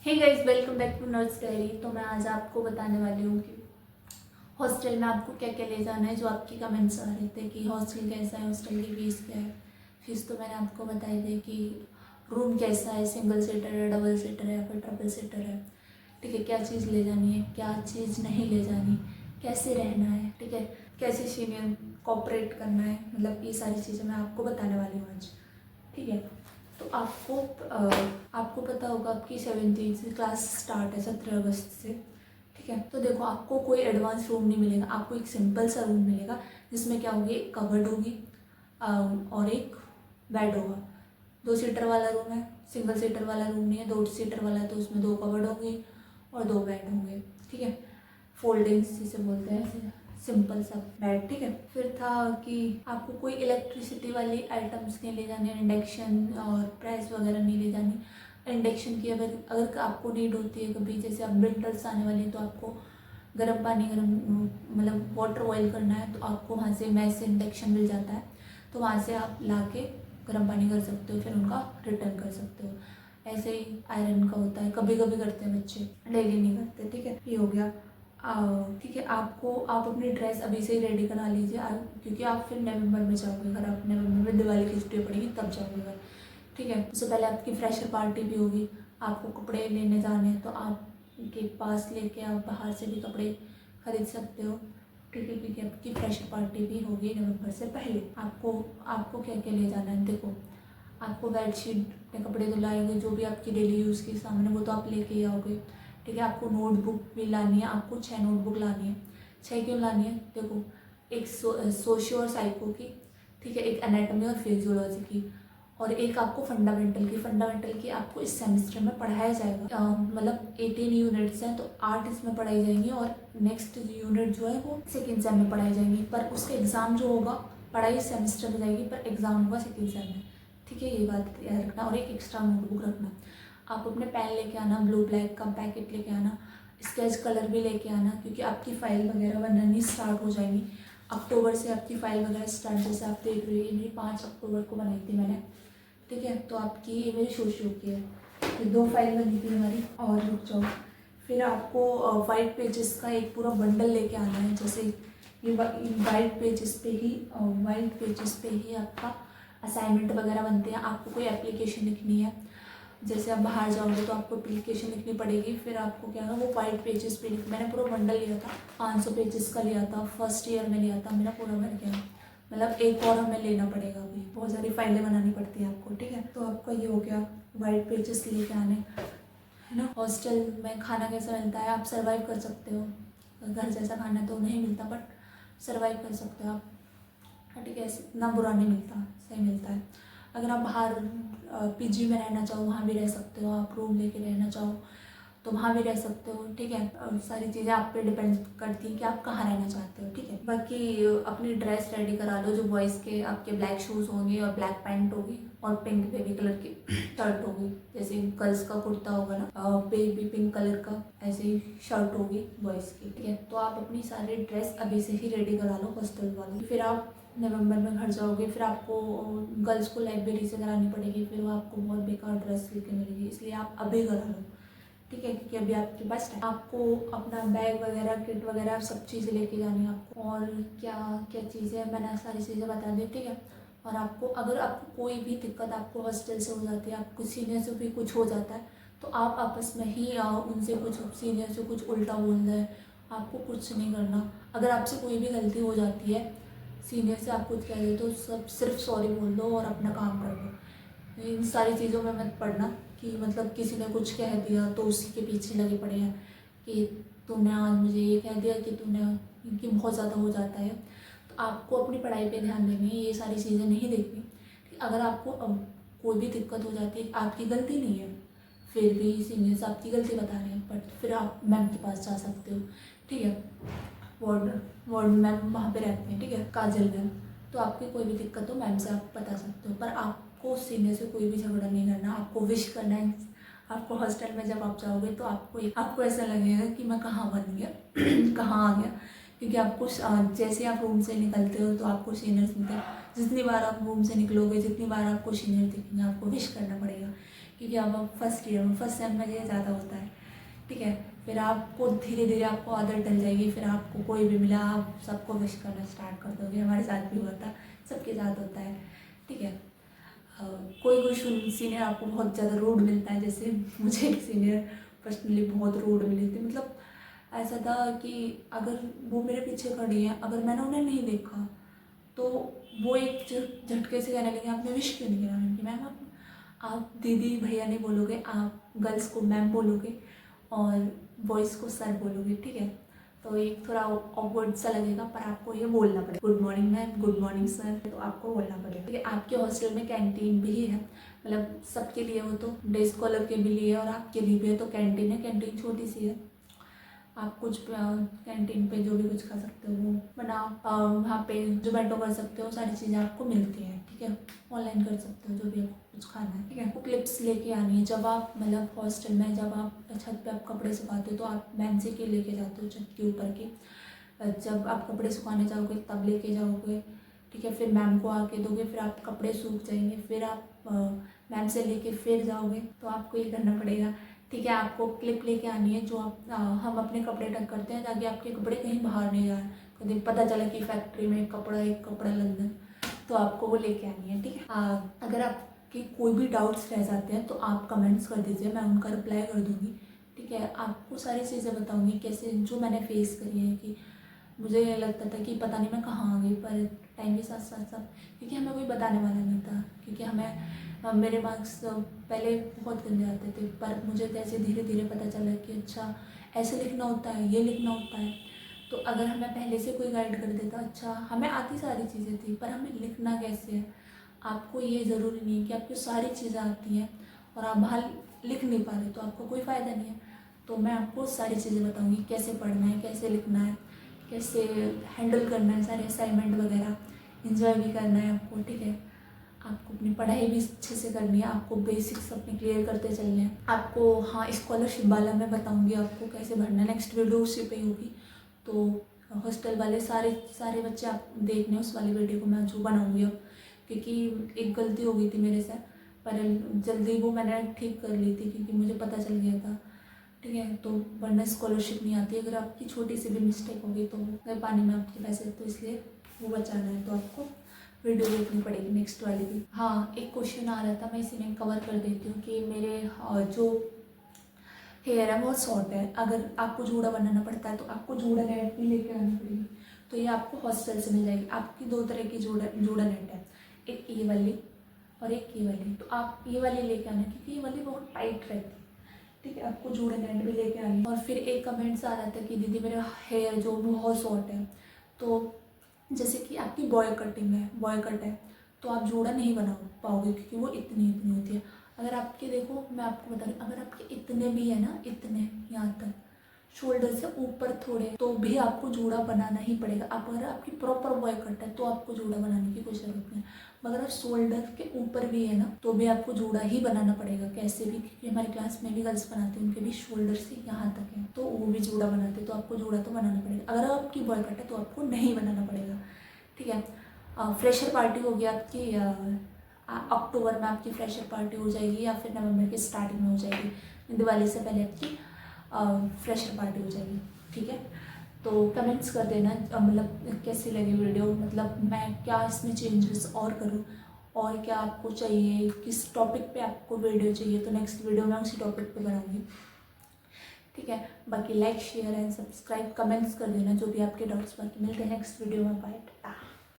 Hey guys, welcome back to nurse diary. तो मैं आज आपको बताने वाली हूँ कि हॉस्टल में आपको क्या क्या ले जाना है। जो आपकी कमेंट्स आ रहे थे कि हॉस्टल कैसा है, हॉस्टल की फीस क्या है। फीस तो मैंने आपको बताई थी कि रूम कैसा है, सिंगल सीटर है, डबल सीटर है या फिर ट्रिपल सीटर है। ठीक है, क्या चीज़ ले जानी है, क्या चीज़ नहीं ले जानी, कैसे रहना है, ठीक है, कैसे सीनियर कोऑपरेट करना है, मतलब ये सारी चीज़ें मैं आपको बताने वाली हूँ आज। ठीक है, तो आपको पता होगा आपकी 17 से क्लास स्टार्ट है, 17 अगस्त से। ठीक है, तो देखो आपको कोई एडवांस रूम नहीं मिलेगा, आपको एक सिंपल सा रूम मिलेगा जिसमें क्या होगी, एक कबर्ड होगी और एक बेड होगा। 2 सीटर वाला रूम है, सिंगल सीटर वाला रूम नहीं है। 2 सीटर वाला है तो उसमें 2 कबर्ड होंगे और 2 बेड होंगे। ठीक है, फोल्डिंग्स जिसे बोलते हैं, ऐसे सिंपल सा बेड। ठीक है, फिर था कि आपको कोई इलेक्ट्रिसिटी वाली आइटम्स नहीं ले जाने, इंडक्शन और प्रेस वगैरह नहीं ले जानी। इंडक्शन की अगर अगर आपको नीड होती है कभी, जैसे अब विंटर्स आने वाली है तो आपको गर्म पानी मतलब वाटर बॉयल करना है, तो आपको वहाँ से मैस से इंडक्शन मिल जाता है, तो वहाँ से आप ला के गर्म पानी कर सकते हो, फिर उनका रिटर्न कर सकते हो। ऐसे ही आयरन का होता है, कभी कभी करते हैं बच्चे, डेली नहीं करते। ठीक है, ये हो गया। ठीक है, आप अपनी ड्रेस अभी से ही रेडी करा लीजिए, क्योंकि आप फिर नवंबर में जाओगे घर। आप नवंबर में दिवाली की छुट्टी पड़ेगी तब जाओगे घर। ठीक है, उससे पहले आपकी फ्रेशर पार्टी भी होगी, आपको कपड़े लेने जाने हैं, तो आपके पास लेके आप बाहर से भी कपड़े खरीद सकते हो। ठीक है, क्योंकि आपकी फ्रेशर पार्टी भी होगी नवंबर से पहले। आपको आपको क्या क्या ले जाना है, देखो आपको बेडशीट के कपड़े तो लाएंगे, जो भी आपकी डेली यूज़ के सामान है वो तो आप लेके ही आओगे। ठीक है, आपको नोटबुक भी लानी है, आपको 6 नोटबुक लानी है। 6 क्यों लानी है, देखो एक सोशियो और साइको की, ठीक है, एक एनाटॉमी और फिजियोलॉजी की, और एक आपको फंडामेंटल की आपको इस सेमेस्टर में पढ़ाया जाएगा। मतलब 18 यूनिट्स हैं, तो 8 इसमें पढ़ाई जाएंगी और नेक्स्ट यूनिट जो है वो सेकेंड सेम में पढ़ाई जाएंगी। पर उसका एग्ज़ाम जो होगा, पढ़ाई सेमेस्टर में जाएगी पर एग्ज़ाम होगा सेकेंड सेम में। ठीक है, ये बात याद रखना। और एक एक्स्ट्रा नोटबुक रखना। आप अपने पेन लेके आना, ब्लू ब्लैक का पैकेट लेके आना, स्केच कलर भी लेके आना, क्योंकि आपकी फ़ाइल वगैरह बननी स्टार्ट हो जाएंगी। अक्टूबर से आपकी फ़ाइल वगैरह स्टार्ट, जैसे आप देख रहे हो, मेरी 5 अक्टूबर को बनाई थी मैंने। ठीक है, तो आपकी ये मेरी शो की है, तो 2 फाइल बनी थी हमारी। और रुक जाओ, फिर आपको वाइट पेजेस का एक पूरा बंडल लेके आना है। जैसे ये वाइट पेजेस पे ही आपका असाइनमेंट वगैरह बनते हैं। आपको कोई एप्लीकेशन लिखनी है, जैसे आप बाहर जाओगे तो आपको एप्लीकेशन लिखनी पड़ेगी, फिर आपको क्या है वो वाइट पेजेस पे मैंने पूरा बंडल लिया था, 500 पेजेस का लिया था, फर्स्ट ईयर में लिया था, मेरा पूरा भर गया। मतलब एक और हमें लेना पड़ेगा, अभी बहुत सारी फाइलें बनानी पड़ती है आपको। ठीक है, तो आपका ये हो गया वाइट पेजेस लेके आने, है ना। हॉस्टल में खाना कैसा मिलता है, आप सर्वाइव कर सकते हो। घर जैसा खाना तो नहीं मिलता, बट सर्वाइव कर सकते हो आप। हाँ, ठीक है, इतना बुरा नहीं मिलता, सही मिलता है। अगर आप बाहर पीजी में रहना चाहो वहाँ भी रह सकते हो, आप रूम लेके रहना चाहो तो वहाँ भी रह सकते हो। ठीक है, सारी चीज़ें आप पे डिपेंड करती हैं कि आप कहाँ रहना चाहते हो। ठीक है, बाकी अपनी ड्रेस रेडी करा लो। जो बॉयज़ के आपके ब्लैक शूज़ होंगे और ब्लैक पैंट होगी और पिंक बेबी कलर की शर्ट होगी, जैसे गर्ल्स का कुर्ता होगा ना, बेबी पिंक कलर का ऐसे ही शर्ट होगी बॉयज़ की। ठीक है, तो आप अपनी सारी ड्रेस अभी से ही रेडी करा लो हॉस्टल वाली। फिर आप नवंबर में घर जाओगे, फिर आपको गर्ल्स को लाइब्रेरी से करानी पड़ेगी, फिर वो आपको बहुत बेकार ड्रेस लेके मिलेगी, इसलिए आप अभी करा लो। ठीक है, क्योंकि अभी आपके पास आपको अपना बैग वगैरह, किट वगैरह सब चीज़ें लेके जानी है आपको। और क्या क्या चीज़ें मैंने सारी चीज़ें बता दी। ठीक है, और आपको अगर आपको कोई भी दिक्कत आपको हॉस्टल से हो जाती है, आपको सीनियर से भी कुछ हो जाता है, तो आप आपस में ही उनसे कुछ, सीनियर से कुछ उल्टा बोल रहे, आपको कुछ नहीं करना। अगर आपसे कोई भी गलती हो जाती है, सीनियर से आप कुछ कह दो तो सब सिर्फ सॉरी बोल दो और अपना काम कर दो। इन सारी चीज़ों में मत पड़ना कि मतलब किसी ने कुछ कह दिया तो उसी के पीछे लगे पड़े हैं कि तूने आज मुझे ये कह दिया, कि तूने, इनकी बहुत ज़्यादा हो जाता है। तो आपको अपनी पढ़ाई पे ध्यान देनी है, ये सारी चीज़ें नहीं देखनी। अगर आपको अब कोई भी दिक्कत हो जाती है, आपकी गलती नहीं है, फिर भी सीनियर्स आपकी गलती बता रहे हैं, बट फिर आप मैम के पास जा सकते हो। ठीक है, वार्ड वार्ड मैम वहाँ पे रहते हैं, ठीक है, काजल मैम। तो आपकी कोई भी दिक्कत हो मैम से आप बता सकते हो, पर आपको सीनियर से कोई भी झगड़ा नहीं करना, आपको विश करना है। आपको हॉस्टल में जब आप जाओगे तो आपको ऐसा लगेगा कि मैं कहाँ बन गया कहाँ आ गया, क्योंकि आपको जैसे आप रूम से निकलते हो तो आपको सीनियर्स मिलते हैं। जितनी बार आप रूम से निकलोगे, जितनी बार आपको सीनियर दिखेंगे, आपको विश करना पड़ेगा क्योंकि अब आप फर्स्ट ईयर में, फर्स्ट सेम में ये ज़्यादा होता है, ठीक है। फिर आपको धीरे धीरे आपको आदत डल जाएगी, फिर आपको कोई भी मिला आप सबको विश करना स्टार्ट कर दोगे। हमारे साथ भी हुआ था, सबके साथ होता है, ठीक है। कोई कोई सीनियर आपको बहुत ज़्यादा रूड मिलता है, जैसे मुझे एक सीनियर पर्सनली बहुत रूड मिली थी। मतलब ऐसा था कि अगर वो मेरे पीछे खड़ी है, अगर मैंने उन्हें नहीं देखा तो वो एक झटके से कहने लगे आपने विश क्यों नहीं किया। मैंने कि मैम आप दीदी भैया नहीं बोलोगे, आप गर्ल्स को मैम बोलोगे और बॉयज़ को सर बोलोगे, ठीक है। तो एक थोड़ा ऑकवर्ड सा लगेगा, पर आपको ये बोलना पड़ेगा, good morning ma'am, good morning sir, तो आपको बोलना पड़ेगा, ठीक है। आपके हॉस्टल में कैंटीन भी है, मतलब सबके लिए, वो तो डे स्कॉलर के भी लिए और आपके लिए भी है। तो कैंटीन है, कैंटीन छोटी सी है, आप कुछ कैंटीन पे जो भी कुछ खा सकते हो वो बनाओ, वहाँ पे जोमेटो कर सकते हो, सारी चीज़ें आपको मिलती हैं, ठीक है। ऑनलाइन कर सकते हो जो भी आपको कुछ खाना है, ठीक है। आपको क्लिप्स लेके आनी है जब आप, मतलब हॉस्टल में जब आप छत पे आप कपड़े सुखाते हो तो आप बेंचे के लेके जाते हो छत के ऊपर के, जब आप कपड़े सुखाने जाओगे तब लेके जाओगे, ठीक है। फिर मैम को आके दोगे, फिर आप कपड़े सूख जाएंगे, फिर आप मैम से लेके फिर जाओगे, तो आपको ये करना पड़ेगा, ठीक है। आपको क्लिप लेके आनी है जो आप हम अपने कपड़े टक करते हैं ताकि आपके कपड़े कहीं बाहर नहीं जाए, कभी पता चला कि फैक्ट्री में एक कपड़ा लग गया, तो आपको वो लेके आनी है, ठीक है। अगर आपके कोई भी डाउट्स रह जाते हैं तो आप कमेंट्स कर दीजिए, मैं उनका रिप्लाई कर दूँगी, ठीक है। आपको सारी चीज़ें बताऊँगी कैसे, जो मैंने फेस करी है, कि मुझे ये लगता था कि पता नहीं मैं कहाँ आ गई, पर टाइम के साथ साथ सब, क्योंकि हमें कोई बताने वाला नहीं था, क्योंकि मेरे मार्क्स पहले बहुत गंदे आते थे, पर मुझे जैसे धीरे धीरे पता चला कि अच्छा ऐसे लिखना होता है, ये लिखना होता है। तो अगर हमें पहले से कोई गाइड कर देता, अच्छा हमें आती सारी चीज़ें थी, पर हमें लिखना कैसे है। आपको ये ज़रूरी नहीं है कि आपको सारी चीज़ें आती हैं और आप बाहर लिख नहीं पा रहे, तो आपको कोई फ़ायदा नहीं है। तो मैं आपको सारी चीज़ें बताऊँगी, कैसे पढ़ना है, कैसे लिखना है, कैसे हैंडल करना है सारे असाइनमेंट वगैरह, इंजॉय भी करना है आपको, ठीक है। आपको अपनी पढ़ाई भी अच्छे से करनी है, आपको बेसिक्स अपने क्लियर करते चलने हैं आपको। हाँ, स्कॉलरशिप वाला मैं बताऊंगी आपको कैसे भरना है, नेक्स्ट वीडियो उसी पे होगी। तो हॉस्टल वाले सारे बच्चे आप देखने उस वाली वीडियो को मैं जो बनाऊंगी अब, क्योंकि एक गलती हो गई थी मेरे से, पर जल्दी वो मैंने ठीक कर ली थी क्योंकि मुझे पता चल गया था, ठीक है। तो वरना स्कॉलरशिप नहीं आती, अगर आपकी छोटी सी भी मिस्टेक होगी तो वो पानी में आपके पैसे, तो इसलिए वो बचाना है, तो आपको वीडियो देखनी पड़ेगी नेक्स्ट वाली भी। हाँ, एक क्वेश्चन आ रहा था, मैं इसी में कवर कर देती हूँ कि मेरे जो हेयर है बहुत शॉर्ट है, अगर आपको जूड़ा बनाना पड़ता है तो आपको जूड़ा नेट भी लेके आनी पड़ेगी। तो ये आपको हॉस्टल से मिल जाएगी। आपकी दो तरह की जूड़ा नेट है, एक ये वाली और एक ये वाली। तो आप ये वाली लेके आना क्योंकि ये वाली बहुत टाइट रहती है, ठीक है। आपको जूड़ा नेट भी लेके आनी। और फिर एक कमेंट्स आ रहा था कि दीदी मेरा हेयर जो बहुत शॉर्ट है, तो जैसे कि आपकी बॉय कटिंग है, बॉय कट है, तो आप जूड़ा नहीं बना पाओगे क्योंकि वो इतनी होती है। अगर आपके, देखो मैं आपको बता रही हूँ, अगर आपके इतने भी है ना, इतने यहाँ तक शोल्डर से ऊपर थोड़े, तो भी आपको जूड़ा बनाना ही पड़ेगा। आप अगर आपकी प्रॉपर बॉय कट है तो आपको जूड़ा बनाने की कोई ज़रूरत नहीं है, मगर शोल्डर के ऊपर भी है ना तो भी आपको जूड़ा ही बनाना पड़ेगा कैसे भी, क्योंकि हमारी क्लास में भी गर्ल्स बनाते हैं, उनके भी शोल्डर से यहाँ तक है तो वो भी जूड़ा बनाते हैं, तो आपको जूड़ा तो बनाना पड़ेगा। अगर आपकी बॉय कट है तो आपको नहीं बनाना पड़ेगा, ठीक है। फ्रेशर पार्टी होगी आपकी, अक्टूबर में आपकी फ्रेशर पार्टी हो जाएगी या फिर नवंबर के स्टार्टिंग में हो जाएगी, दिवाली से पहले आपकी फ्रेशर पार्टी हो जाएगी, ठीक है। तो कमेंट्स कर देना मतलब कैसी लगी वीडियो, मतलब मैं क्या इसमें चेंजेस और करूँ, और क्या आपको चाहिए, किस टॉपिक पे आपको वीडियो चाहिए, तो नेक्स्ट वीडियो मैं उसी टॉपिक पे बनाऊँगी, ठीक है। बाकी like share and subscribe comments कर देना जो भी आपके डाउट्स, बाकी मिलते हैं नेक्स्ट वीडियो में, बाय टाटा।